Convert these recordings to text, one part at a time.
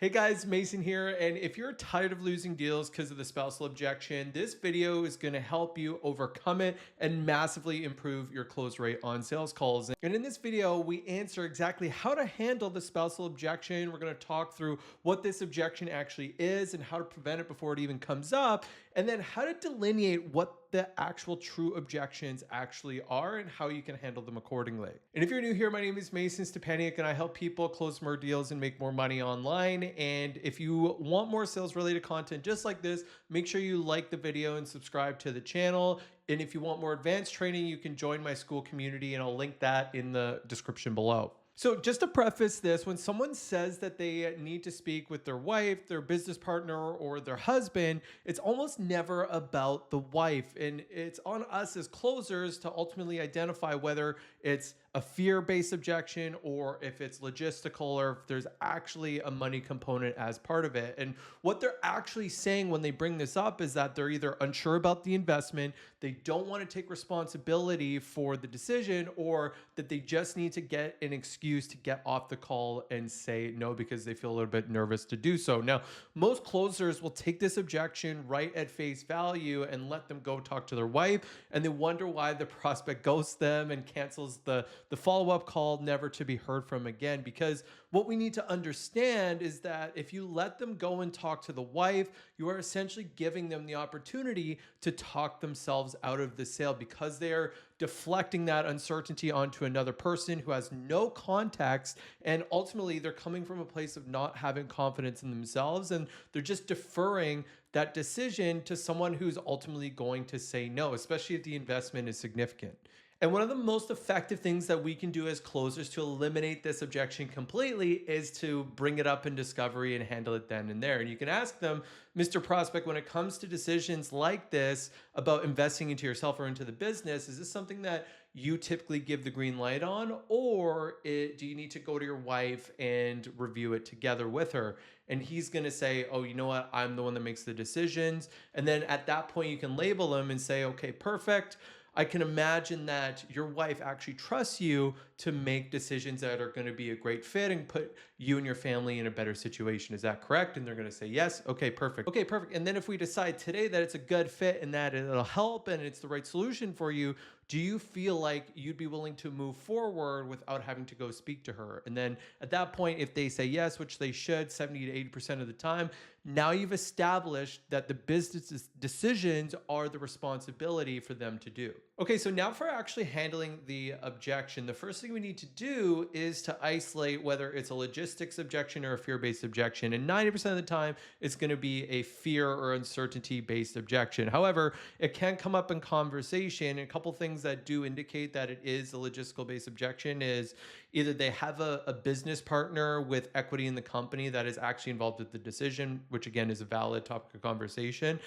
Hey guys, Mason here, and if you're tired of losing deals because of the spousal objection, this video is going to help you overcome it and massively improve your close rate on sales calls. And in this video, we answer exactly how to handle the spousal objection. We're going to talk through what this objection actually is and how to prevent it before it even comes up, and then how to delineate what the actual true objections actually are and how you can handle them accordingly. And if you're new here, my name is Mason Stepaniak and I help people close more deals and make more money online. And if you want more sales related content just like this, make sure you like the video and subscribe to the channel. And if you want more advanced training, you can join my school community and I'll link that in the description below. So just to preface this, when someone says that they need to speak with their wife, their business partner, or their husband, it's almost never about the wife. And it's on us as closers to ultimately identify whether it's a fear-based objection or if it's logistical or if there's actually a money component as part of it. And what they're actually saying when they bring this up is that they're either unsure about the investment, they don't want to take responsibility for the decision, or that they just need to get an excuse to get off the call and say no because they feel a little bit nervous to do so. Now, most closers will take this objection right at face value and let them go talk to their wife, and they wonder why the prospect ghosts them and cancels the follow-up call, never to be heard from again. Because what we need to understand is that if you let them go and talk to the wife, you are essentially giving them the opportunity to talk themselves out of the sale, because they're deflecting that uncertainty onto another person who has no context. And ultimately, they're coming from a place of not having confidence in themselves, and they're just deferring that decision to someone who's ultimately going to say no, especially if the investment is significant. And one of the most effective things that we can do as closers to eliminate this objection completely is to bring it up in discovery and handle it then and there. And you can ask them, Mr. Prospect, when it comes to decisions like this about investing into yourself or into the business, is this something that you typically give the green light on, or do you need to go to your wife and review it together with her? And he's going to say, oh, you know what? I'm the one that makes the decisions. And then at that point, you can label him and say, okay, perfect. I can imagine that your wife actually trusts you to make decisions that are going to be a great fit and put you and your family in a better situation. Is that correct? And they're going to say yes. Okay, perfect. Okay, perfect. And then if we decide today that it's a good fit and that it'll help and it's the right solution for you, do you feel like you'd be willing to move forward without having to go speak to her? And then at that point, if they say yes, which they should 70 to 80% of the time, now you've established that the business decisions are the responsibility for them to do. Okay, so now for actually handling the objection, the first thing we need to do is to isolate whether it's a logistics objection or a fear-based objection. And 90% of the time, it's going to be a fear or uncertainty-based objection. However, it can come up in conversation. And a couple things that do indicate that it is a logistical-based objection is either they have a business partner with equity in the company that is actually involved with the decision, which again is a valid topic of conversation.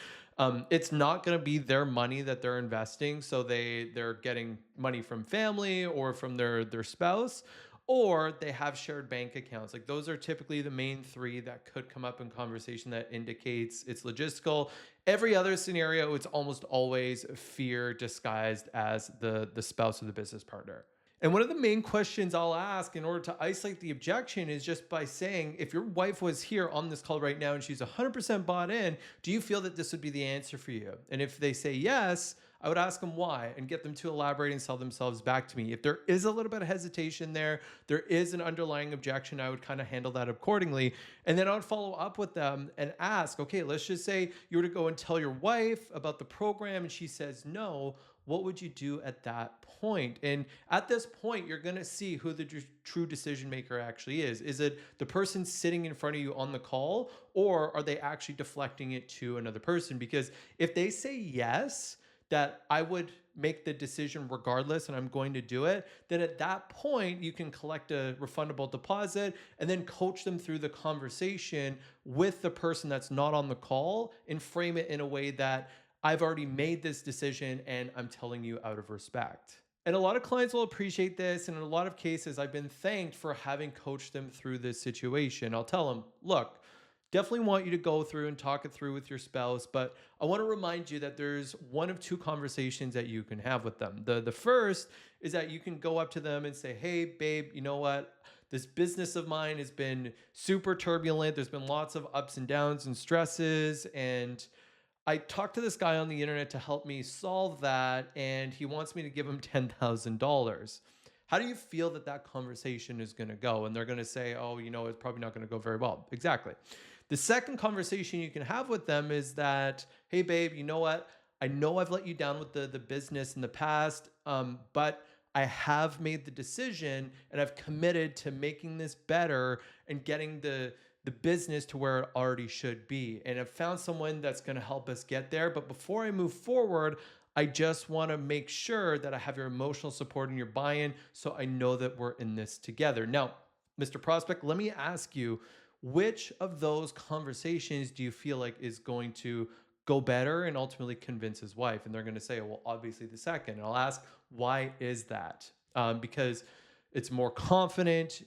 It's not going to be their money that they're investing, so they're getting money from family or from their spouse, or they have shared bank accounts. Like, those are typically the main three that could come up in conversation that indicates it's logistical. Every other scenario, it's almost always fear disguised as the spouse or the business partner. And one of the main questions I'll ask in order to isolate the objection is just by saying, if your wife was here on this call right now and she's 100% bought in, do you feel that this would be the answer for you? And if they say yes, I would ask them why and get them to elaborate and sell themselves back to me. If there is a little bit of hesitation there is an underlying objection, I would kind of handle that accordingly. And then I would follow up with them and ask, okay, let's just say you were to go and tell your wife about the program and she says no. What would you do at that point? And at this point, you're going to see who the true decision maker actually is. Is it the person sitting in front of you on the call, or are they actually deflecting it to another person? Because if they say yes, that I would make the decision regardless and I'm going to do it, then at that point, you can collect a refundable deposit and then coach them through the conversation with the person that's not on the call and frame it in a way that I've already made this decision and I'm telling you out of respect. And a lot of clients will appreciate this. And in a lot of cases, I've been thanked for having coached them through this situation. I'll tell them, look, definitely want you to go through and talk it through with your spouse, but I want to remind you that there's one of two conversations that you can have with them. The first is that you can go up to them and say, hey, babe, you know what? this business of mine has been super turbulent. There's been lots of ups and downs and stresses. And I talked to this guy on the internet to help me solve that. And he wants me to give him $10,000. How do you feel that that conversation is going to go? And they're going to say, oh, it's probably not going to go very well. Exactly. The second conversation you can have with them is that, hey, babe, you know what? I know I've let you down with the business in the past, but I have made the decision and I've committed to making this better and getting the business to where it already should be. And I've found someone that's going to help us get there. But before I move forward, I just want to make sure that I have your emotional support and your buy-in so I know that we're in this together. Now, Mr. Prospect, let me ask you, which of those conversations do you feel like is going to go better and ultimately convince his wife? And they're going to say, well, obviously the second. And I'll ask, why is that? Because it's more confident.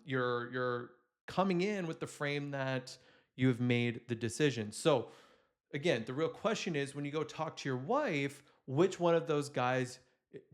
You're coming in with the frame that you have made the decision. So again, the real question is, when you go talk to your wife, which one of those guys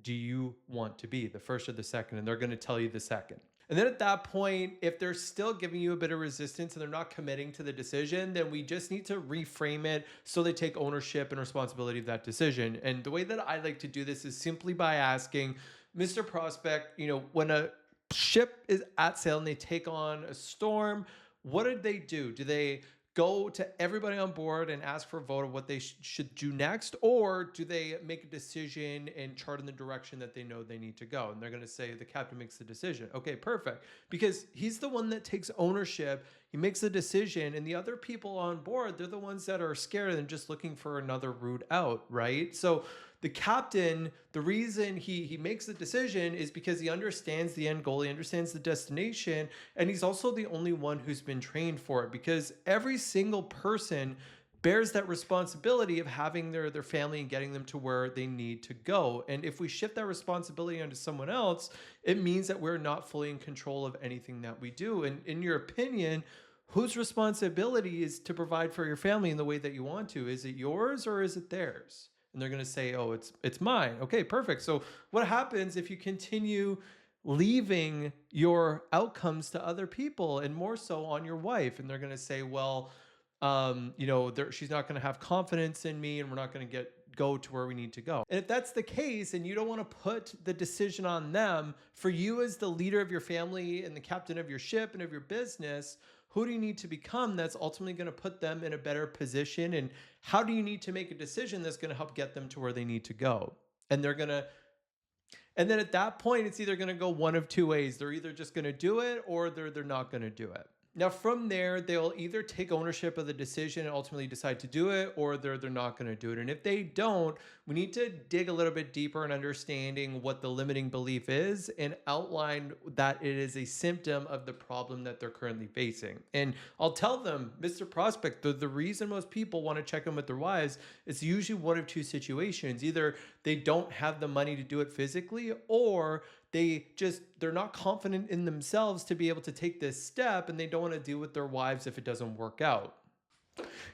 do you want to be, the first or the second? And they're going to tell you the second. And then at that point, if they're still giving you a bit of resistance and they're not committing to the decision, then we just need to reframe it so they take ownership and responsibility of that decision. And the way that I like to do this is simply by asking, Mr. Prospect, when a ship is at sail and they take on a storm, what did they do? Do they go to everybody on board and ask for a vote of what they should do next? Or do they make a decision and chart in the direction that they know they need to go? And they're going to say the captain makes the decision. Okay, perfect. Because he's the one that takes ownership. He makes the decision, and the other people on board, they're the ones that are scared and just looking for another route out, right? So the captain, the reason he makes the decision is because he understands the end goal, he understands the destination, and he's also the only one who's been trained for it, because every single person bears that responsibility of having their family and getting them to where they need to go. And if we shift that responsibility onto someone else, it means that we're not fully in control of anything that we do. And in your opinion, whose responsibility is to provide for your family in the way that you want to? Is it yours or is it theirs? And they're going to say, oh, it's mine. Okay, perfect. So what happens if you continue leaving your outcomes to other people, and more so on your wife? And they're going to say, well, she's not going to have confidence in me, and we're not going to go to where we need to go. And if that's the case, and you don't want to put the decision on them, for you as the leader of your family and the captain of your ship and of your business, who do you need to become that's ultimately going to put them in a better position? And how do you need to make a decision that's going to help get them to where they need to go? And then at that point, it's either going to go one of two ways. They're either just going to do it, or they're not going to do it. Now, from there, they'll either take ownership of the decision and ultimately decide to do it, or they're not going to do it. And if they don't, we need to dig a little bit deeper in understanding what the limiting belief is and outline that it is a symptom of the problem that they're currently facing. And I'll tell them, Mr. Prospect, the reason most people want to check in with their wives is usually one of two situations. Either they don't have the money to do it physically, or they're not confident in themselves to be able to take this step, and they don't want to deal with their wives if it doesn't work out.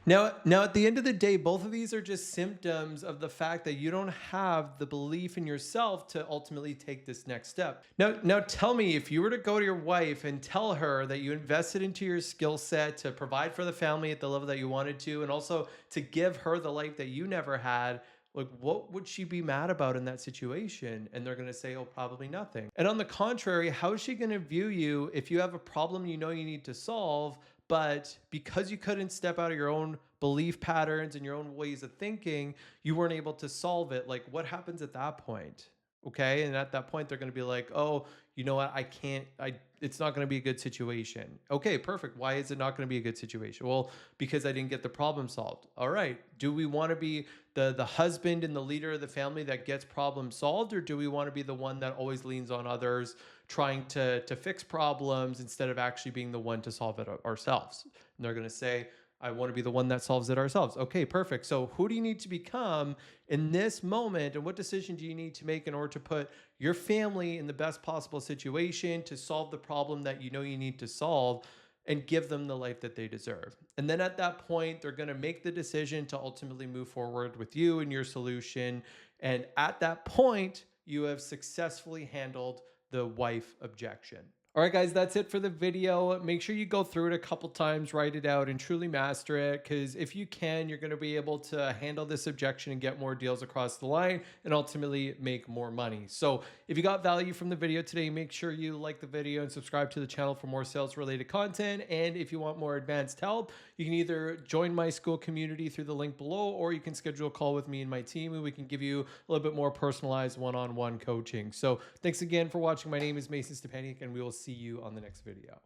Now, at the end of the day, both of these are just symptoms of the fact that you don't have the belief in yourself to ultimately take this next step. Now tell me, if you were to go to your wife and tell her that you invested into your skill set to provide for the family at the level that you wanted to, and also to give her the life that you never had, like, what would she be mad about in that situation? And they're going to say, oh, probably nothing. And on the contrary, how is she going to view you if you have a problem you need to solve, but because you couldn't step out of your own belief patterns and your own ways of thinking, you weren't able to solve it? Like, what happens at that point? Okay. And at that point, they're going to be like, oh, you know what? It's not going to be a good situation. Okay, perfect. Why is it not going to be a good situation? Well, because I didn't get the problem solved. All right. Do we want to be the husband and the leader of the family that gets problem solved? Or do we want to be the one that always leans on others, trying to fix problems instead of actually being the one to solve it ourselves? And they're going to say, I want to be the one that solves it ourselves. Okay, perfect. So who do you need to become in this moment, and what decision do you need to make in order to put your family in the best possible situation to solve the problem that you need to solve and give them the life that they deserve? And then at that point, they're going to make the decision to ultimately move forward with you and your solution. And at that point, you have successfully handled the wife objection. All right, guys, that's it for the video. Make sure you go through it a couple times, write it out, and truly master it. Because if you can, you're going to be able to handle this objection and get more deals across the line and ultimately make more money. So if you got value from the video today, make sure you like the video and subscribe to the channel for more sales related content. And if you want more advanced help, you can either join my school community through the link below, or you can schedule a call with me and my team, and we can give you a little bit more personalized one-on-one coaching. So thanks again for watching. My name is Mason Stepanek, and we will see you on the next video.